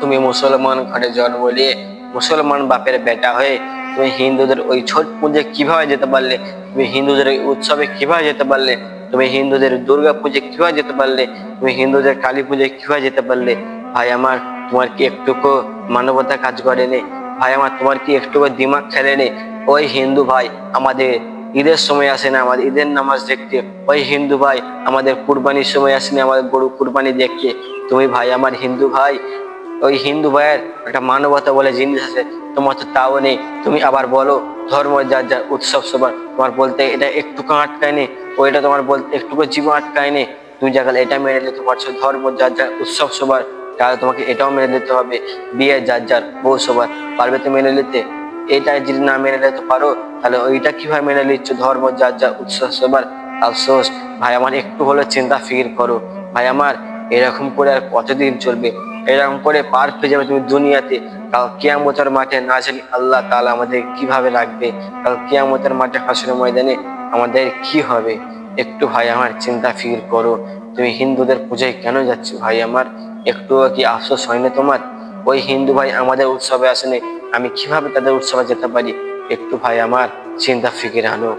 তুমি মুসলমান ঘরে জন্ম নিয়ে মুসলমান বাপের বেটা হয়ে তুমি হিন্দুদের ওই ছট পুজো কিভাবে যেতে পারলে? তুমি হিন্দুদের ওই উৎসবে কিভাবে যেতে পারলে? তুমি হিন্দুদের দুর্গা পুজো কিভাবে যেতে পারলে? তুমি হিন্দুদের কালী পুজোয় কিভাবে যেতে পারলে? ভাই আমার, তোমার কি একটুকু মানবতা কাজ করেনি? ভাই আমার, তোমার কি একটুকু দিমাগ খেলেনি? ওই হিন্দু ভাই আমাদের ঈদের সময় আসে না আমাদের ঈদের নামাজ দেখতে, ওই হিন্দু ভাই আমাদের কুরবানির সময় আসে না আমাদের গরু কুরবানি দেখতে। তুমি ভাই আমার হিন্দু ভাই, ওই হিন্দু ভাইয়ের একটা মানবতা বলে জিনিস আছে, তোমার তো তাও নেই। তুমি আবার বলো ধর্ম যার যার উৎসব সবার, তোমার বলতে এটা একটুকু আটকায়নি, ওইটা তোমার বলতে একটুকু জীবন আটকায়নি। তুমি যখন এটা মেনে নিতে পারছো ধর্ম যার যার উৎসব সবার, তাহলে তোমাকে এটাও মেনে নিতে হবে বিয়ে যার যার বউ সবার। পারবে তো মেনে নিতে? এটা যদি না মেনে নিতে পারো তাহলে ওইটা কিভাবে মেনে নিচ্ছ ধর্ম যার যার উৎসব সবার? আফসোস ভাই আমার, একটু হলে চিন্তা ফিকির করো ভাই আমার। এরকম করে আর কতদিন চলবে? এরকম করে পার পেয়ে যাবে তুমি দুনিয়াতে। কাল কিয়ামতের মাঠে না জানি আল্লাহ তাআলা আমাদের কিভাবে রাখবে, কাল কিয়ামতের মাঠে হাসরের ময়দানে আমাদের কি হবে? একটু ভাই আমার চিন্তা ফিকির করো। তুমি হিন্দুদের পূজায় কেন যাচ্ছ ভাই আমার? একটু কি আফসোস হয় না তোমার? ওই হিন্দু ভাই আমাদের উৎসবে আসেনি, আমি কিভাবে তাদের উৎসবে যেতে পারি? একটু ভাই আমার চিন্তা ফিকির আনো।